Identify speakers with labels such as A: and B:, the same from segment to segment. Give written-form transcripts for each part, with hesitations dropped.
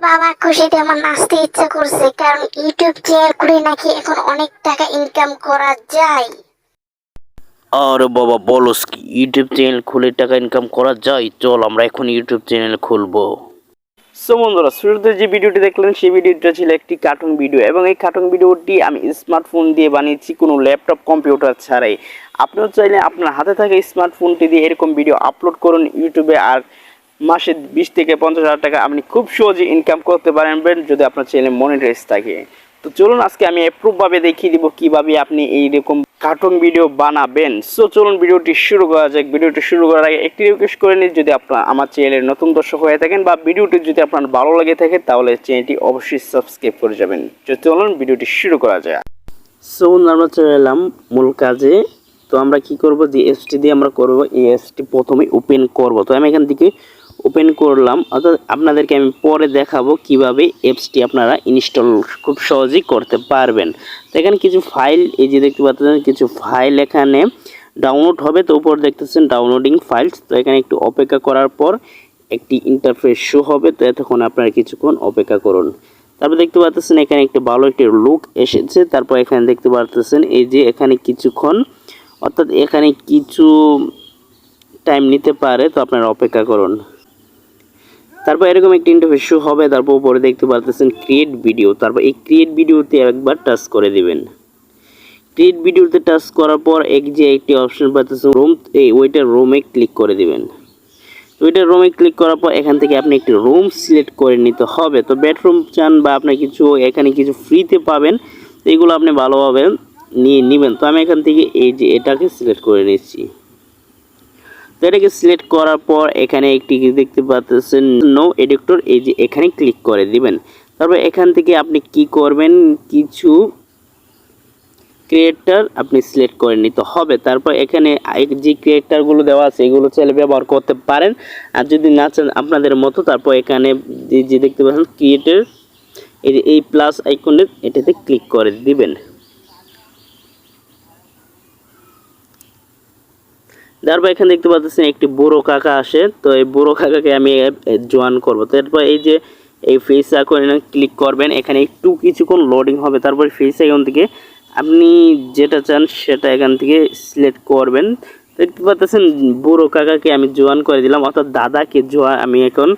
A: বাবা খুশিতে আমার নাচতে ইচ্ছা করছে, কারণ ইউটিউব চ্যানেল খুলে নাকি এখন অনেক টাকা ইনকাম করা যায়।
B: আরে বাবা বলস কি, ইউটিউব চ্যানেল খুলে টাকা ইনকাম করা যায়? চল আমরা এখন ইউটিউব চ্যানেল খুলবো। সো বন্ধুরা, শুরুতে যে ভিডিওটি দেখলেন সেই ভিডিওটা ছিল একটি কার্টুন ভিডিও, এবং এই কার্টুন ভিডিওটি আমি স্মার্টফোন দিয়ে বানিয়েছি, কোনো ল্যাপটপ কম্পিউটার ছাড়াই। আপনিও চাইলে আপনার হাতে থাকা স্মার্টফোনটি দিয়ে এরকম ভিডিও আপলোড করুন ইউটিউবে, আর মাসে 20 থেকে 50 হাজার টাকা আপনি খুব সহজে ইনকাম করতে পারবেন যদি আপনার চ্যানেলে মনিটাইজ থাকে। তো চলুন আজকে আমি অ্যাপ্রুভভাবে দেখিয়ে দিব কিভাবে আপনি এইরকম কার্টুন ভিডিও বানাবেন। সো চলুন ভিডিওটি শুরু করা যাক। ভিডিওটি শুরু করার আগে একটি রিকোয়েস্ট করে নিন, যদি আপনার আমার চ্যানেলের নতুন দর্শক হয়ে থাকেন বা ভিডিওটি যদি আপনার ভালো লাগে থাকে তাহলে চ্যানেলটি অবশ্যই সাবস্ক্রাইব করে যাবেন। চলুন ভিডিওটি শুরু করা যায়। সো আমরা চলে এলাম মূল কাজে। তো আমরা কি করব, যে এসটি দিয়ে আমরা করব, এই এসটি প্রথমে ওপেন করব। তো আমি এখান থেকে ওপেন করলাম, অর্থাৎ আপনাদেরকে আমি পরে দেখাবো কিভাবে অ্যাপসটি আপনারা ইনস্টল খুব সহজেই করতে পারবেন। তো এখানে কিছু ফাইল, এই যে দেখতে পাচ্ছেন কিছু ফাইল এখানে ডাউনলোড হবে। তো উপর দেখতেছেন ডাউনলোডিং ফাইলস। তো এখানে একটু অপেক্ষা করার পর একটি ইন্টারফেস শো হবে। তো এতক্ষণ আপনারা কিছুক্ষণ অপেক্ষা করুন। তারপর দেখতে পাচ্ছেন এখানে একটি ভালো একটি লুক এসেছে। তারপর এখানে দেখতে পাচ্ছেন এই যে এখানে কিছুক্ষণ, অর্থাৎ এখানে কিছু টাইম নিতে পারে, তো আপনারা অপেক্ষা করুন। তারপর এরকম একটি ইন্টারফেস শো হবে। তারপর উপরে দেখতে পাচ্ছেন ক্রিয়েট ভিডিও। তারপর এই ক্রিয়েট ভিডিওতে একবার টাচ করে দিবেন। ক্রিয়েট ভিডিওতে টাচ করার পর যে একটি অপশন পাচ্ছেন রুম, এই ওইটার রুমে ক্লিক করে দিবেন। ওইটার রুমে ক্লিক করার পর এখান থেকে আপনি একটি রুম সিলেক্ট করে নিতে হবে। তো বেডরুম চান বা আপনি কিছু এখানে কিছু ফ্রিতে পাবেন, তো এগুলো আপনি ভালোভাবে নিয়ে নেবেন। তো আমি এখান থেকে এই যে এটাকে সিলেক্ট করে নিচ্ছি। তো এটাকে সিলেক্ট করার পর এখানে একটি দেখতে পাচ্ছেন নো এডিটর, এই যে এখানে ক্লিক করে দিবেন। তারপর এখান থেকে আপনি কি করবেন, কিছু ক্রিয়েটর আপনি সিলেক্ট করে নিতে হবে। তারপর এখানে যে ক্রিয়েটরগুলো দেওয়া আছে এগুলো চাইলে ব্যবহার করতে পারেন, আর যদি না চান আপনাদের মতো, তারপর এখানে যে দেখতে পাচ্ছেন ক্রিয়েটর, এই প্লাস আইকনের এটাতে ক্লিক করে দিবেন। তারপর এখানে দেখতে পাচ্ছেন একটি বুড়ো কাকা আসে। তো এই বুড়ো কাকাকে আমি জয়েন করব। তারপর এই যে এই ফেস আইকনে ক্লিক করবেন, এখানে একটু কিছুক্ষণ লোডিং হবে। তারপর ফেস আইকন থেকে আপনি যেটা চান সেটা এখান থেকে সিলেক্ট করবেন। দেখতে পাচ্ছেন বুড়ো কাকাকে আমি জয়েন করে দিলাম, অর্থাৎ দাদাকে আমি এখন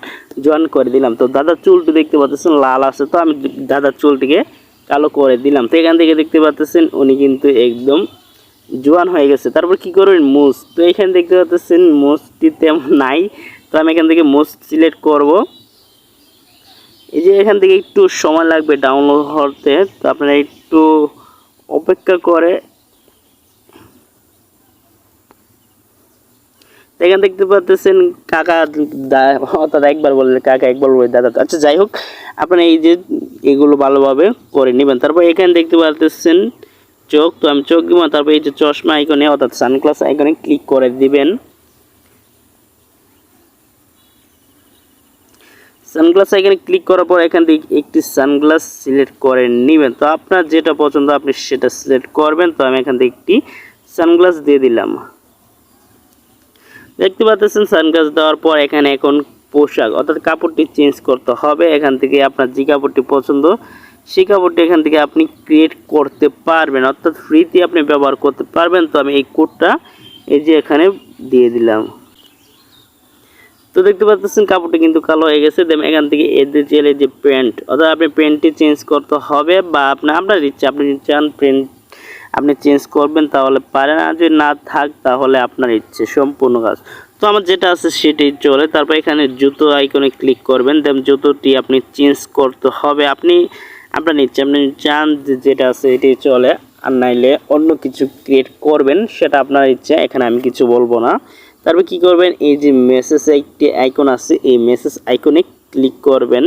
B: জয়েন করে দিলাম। তো দাদার চুলটি দেখতে পাচ্ছেন লাল আছে, তো আমি দাদার চুলটিকে কালো করে দিলাম। তো এখান থেকে দেখতে পাচ্ছেন উনি কিন্তু একদম জোয়ান হয়ে গেছে। তারপর কি করবেন, মোজ। তো এখানে দেখতে পাচ্ছেন মোজটি তেমন নাই, তো আমি এখান থেকে মোজ সিলেক্ট করব। এই যে এখান থেকে একটু সময় লাগবে ডাউনলোড হতে, তো আপনারা একটু অপেক্ষা করে। এখানে দেখতে পাচ্ছেন কাকা, অর্থাৎ একবার বললে কাকা, একবার বললে দাদা। আচ্ছা যাই হোক, আপনারা এই যে এগুলো ভালোভাবে করে নেবেন। তারপর এখানে দেখতে পাচ্ছেন চোখ, তো আমি চোখ দিব। তারপর এই যে চশমা আইকনে, অর্থাৎ সানগ্লাস আইকনে ক্লিক করে দিবেন। সানগ্লাস আইকনে ক্লিক করার পর এখান থেকে একটি সানগ্লাস সিলেক্ট করে নেবেন। তো আপনার যেটা পছন্দ আপনি সেটা সিলেক্ট করবেন। তো আমি এখান থেকে একটি সানগ্লাস দিয়ে দিলাম। দেখতে পাচ্ছেন সানগ্লাস দেওয়ার পর এখানে এখন পোশাক, অর্থাৎ কাপড়টি চেঞ্জ করতে হবে। এখান থেকে আপনার যে কাপড়টি পছন্দ সেই কাপড়টি এখান থেকে আপনি ক্রিয়েট করতে পারবেন, অর্থাৎ ফ্রিতে আপনি ব্যবহার করতে পারবেন। তো আমি এই কোডটা এই যে এখানে দিয়ে দিলাম। তো দেখতে পাচ্ছেন কাপড়টি কিন্তু কালো হয়ে গেছে। দেন এখান থেকে এদের চাইলে যে প্যান্ট, অর্থাৎ আপনি প্যান্টটি চেঞ্জ করতে হবে, বা আপনার ইচ্ছা, আপনি চান প্যান্ট আপনি চেঞ্জ করবেন তাহলে পারেন, আর যদি না থাক তাহলে আপনার ইচ্ছে, সম্পূর্ণ কাজ। তো আমার যেটা আছে সেটাই চলে। তারপর এখানে জুতো আইকনে ক্লিক করবেন। দেন জুতোটি আপনি চেঞ্জ করতে হবে, আপনার ইচ্ছে, আপনি চান যেটা আছে এটাই চলে, আর নাইলে অন্য কিছু ক্রিয়েট করবেন, সেটা আপনার ইচ্ছে, এখানে আমি কিছু বলবো না। তারপর কি করবেন, এই যে মেসেজ একটি আইকন আছে, এই মেসেজ আইকনে ক্লিক করবেন।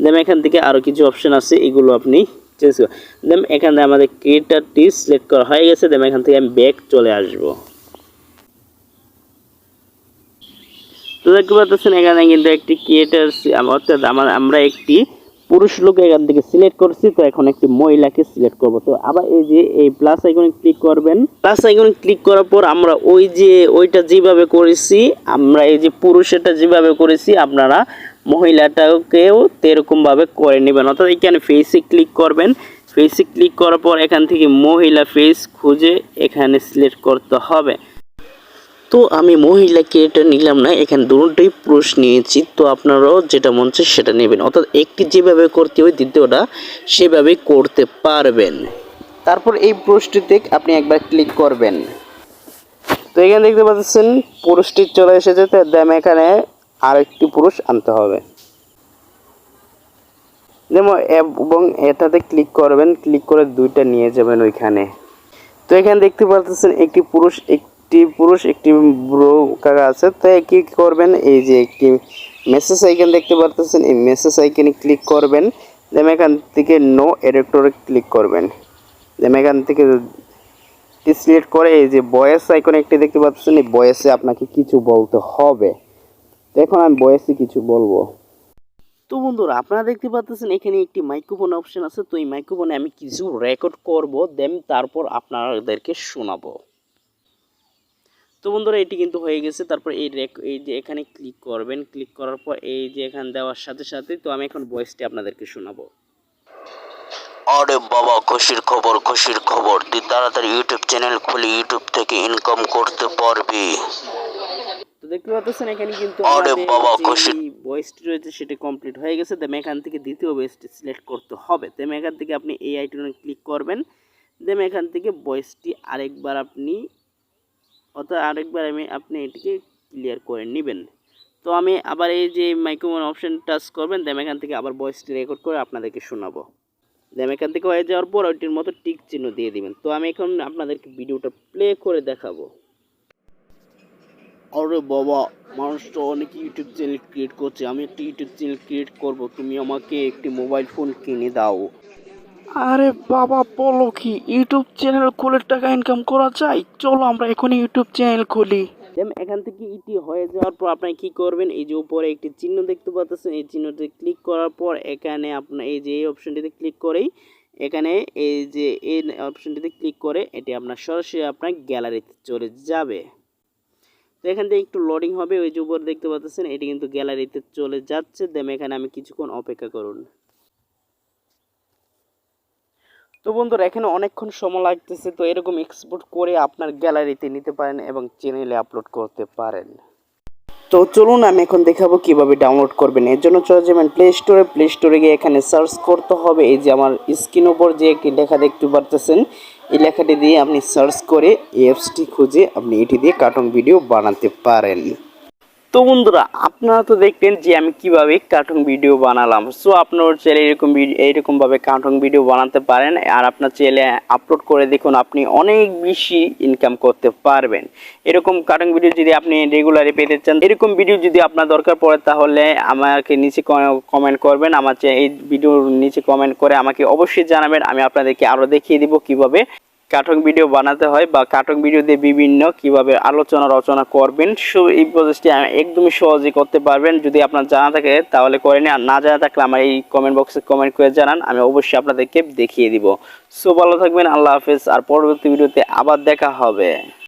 B: দেন এখান থেকে আরও কিছু অপশন আছে, এগুলো আপনি চেঞ্জ করবেন। দেন এখানে আমাদের ক্রিয়েটারটি সিলেক্ট করা হয়ে গেছে। দেন এখান থেকে আমি ব্যাক চলে আসব। তো দেখতে পাচ্ছেন এখানে কিন্তু একটি ক্রিয়েটার, অর্থাৎ আমরা একটি পুরুষ লোক এখান থেকে সিলেক্ট করছি। তো এখন একটি মহিলাকে সিলেক্ট করব। তো আবার এই যে এই প্লাস আইকনে ক্লিক করবেন। প্লাস আইকনে ক্লিক করার পর আমরা ওইটা যেভাবে করেছি, আমরা এই যে পুরুষেরটা যেভাবে করেছি আপনারা মহিলাটাকেও এরকমভাবে করে নেবেন। অর্থাৎ এখানে ফেসে ক্লিক করবেন, ফেসে ক্লিক করার পর এখান থেকে মহিলা ফেস খুঁজে এখানে সিলেক্ট করতে হবে। তো আমি মহিলা ক্রিয়েটার নিলাম না, এখানে দুটোই পুরুষ নিয়েছি। তো আপনারাও যেটা মন চায় সেটা নেবেন, অর্থাৎ একটি যেভাবে করতে হয় দ্বিতীয়টা সেভাবেই করতে পারবেন। তারপর এই পুরুষটিতে আপনি একবার ক্লিক করবেন। তো এখানে দেখতে পাচ্ছেন পুরুষটি চলে এসেছে, তার এখানে আরেকটি পুরুষ আনতে হবে। যেমন এবং এটাতে ক্লিক করবেন, ক্লিক করে দুইটা নিয়ে যাবেন ওইখানে। তো এখানে দেখতে পাচ্ছেন একটি পুরুষ একটি বুড়ো কাকা আছে। তো কি করবেন, এই যে একটি মেসেজ আইকন দেখতে পাচ্ছেন, এই মেসেজ আইকনে ক্লিক করবেন। দেন এখান থেকে নো এডিটরে ক্লিক করবেন। দেন এখান থেকে সিলেক্ট করে এই যে ভয়েস আইকন একটি দেখতে পাচ্ছেন, এই ভয়েসে আপনাকে কিছু বলতে হবে। এখন আমি ভয়েসে কিছু বলবো। তো বন্ধুরা আপনারা দেখতে পাচ্ছেন এখানে একটি মাইক্রোফোন অপশন আছে। তো এই মাইক্রোফোনে আমি কিছু রেকর্ড করব, দেন তারপর আপনাদেরকে শোনাবো। তো বন্ধুরা এটি কিন্তু হয়ে গেছে। তারপর এই যে এখানে ক্লিক করবেন, ক্লিক করার পর এই যে এখানে দেওয়ার সাথে সাথে তো আমি এখন ভয়েসটি আপনাদেরকে শোনাবো।
C: আরে বাবা, খুশির খবর, তুই তাড়াতাড়ি ইউটিউব চ্যানেল খুলে ইউটিউব থেকে ইনকাম করতে পারবি।
B: তো দেখতে পাচ্ছেন এখানে কিন্তু
C: আরে বাবা,
B: ভয়েসটি রয়েছে সেটি কমপ্লিট হয়ে গেছে। দেন এখান থেকে দ্বিতীয় ভয়েসটি সিলেক্ট করতে হবে। দেন এখান থেকে আপনি এই আইকনে ক্লিক করবেন। দেন এখান থেকে ভয়েসটি আরেকবার আপনি এটিকে ক্লিয়ার করে নেবেন। তো আমি আবার এই যে মাইক্রোফোন অপশন টাচ করবেন, দেন এখান থেকে আবার ভয়েসটি রেকর্ড করে আপনাদেরকে শোনাবো। দেন এখান থেকে হয়ে যাওয়ার পর ওইটির মতো টিক চিহ্ন দিয়ে দিবেন। তো আমি এখন আপনাদেরকে ভিডিওটা প্লে করে দেখাবো। আরে বাবা, মানুষ তো অনেক ইউটিউব চ্যানেল ক্রিয়েট করছে, আমি একটা ইউটিউব চ্যানেল ক্রিয়েট করব, তুমি আমাকে একটি মোবাইল ফোন কিনে দাও। আরে বাবা বলো কি, ইউটিউব চ্যানেল খুলে টাকা ইনকাম করা যায়? চলো আমরা এখন ইউটিউব চ্যানেল খুলি। দেন এখান থেকে ইটি হয়ে যাওয়ার পর আপনি কি করবেন, এই যে উপরে একটি চিহ্ন দেখতে পাচ্ছেন, এই চিহ্নতে ক্লিক করার পর এখানে আপনার এই যে এই অপশনটিতে ক্লিক করেই এখানে এই যে এই অপশনটিতে ক্লিক করে এটি আপনার সরাসরি আপনার গ্যালারিতে চলে যাবে। তো এখান থেকে একটু লোডিং হবে, ওই যে উপরে দেখতে পাচ্ছেন এটি কিন্তু গ্যালারিতে চলে যাচ্ছে। দেন এখানে আমি কিছুক্ষণ অপেক্ষা করুন। তো বন্ধুরা এখানে অনেকক্ষণ সময় লাগতেছে। তো এরকম এক্সপোর্ট করে আপনার গ্যালারিতে নিতে পারেন এবং চ্যানেলে আপলোড করতে পারেন। তো চলুন আমি এখন দেখাবো কিভাবে ডাউনলোড করবেন। এর জন্য চলে যাবেন প্লে স্টোরে গিয়ে এখানে সার্চ করতে হবে। এই যে আমার স্ক্রিন উপর যে একটি লেখা দেখতে পারতেছেন, এই লেখাটি দিয়ে আপনি সার্চ করে এই অ্যাপসটি খুঁজে আপনি এটি দিয়ে কার্টুন ভিডিও বানাতে পারেন। তো বন্ধুরা আপনারা তো দেখলেন যে আমি কিভাবে কার্টুন ভিডিও বানালাম। সো আপনার চাইলে এইরকমভাবে কার্টুন ভিডিও বানাতে পারেন, আর আপনার চাইলে আপলোড করে দেখুন, আপনি অনেক বেশি ইনকাম করতে পারবেন। এরকম কার্টুন ভিডিও যদি আপনি রেগুলারলি পেতে চান, এরকম ভিডিও যদি আপনার দরকার পড়ে, তাহলে আমাকে নিচে কমেন্ট করবেন। আমার এই ভিডিওর নিচে কমেন্ট করে আমাকে অবশ্যই জানাবেন। আমি আপনাদেরকে আরও দেখিয়ে দিব কিভাবে কার্টুন ভিডিও বানাতে হয়, বা কার্টুন ভিডিও দিয়ে বিভিন্ন কিভাবে আলোচনা রচনা করবেন। সো এই প্রসেসটি একদমই সহজেই করতে পারবেন। যদি আপনার জানা থাকে তাহলে করে নিন, আর না জানা থাকলে আমার এই কমেন্ট বক্সে কমেন্ট করে জানান, আমি অবশ্যই আপনাদেরকে দেখিয়ে দিব। সো ভালো থাকবেন, আল্লাহ হাফেজ, আর পরবর্তী ভিডিওতে আবার দেখা হবে।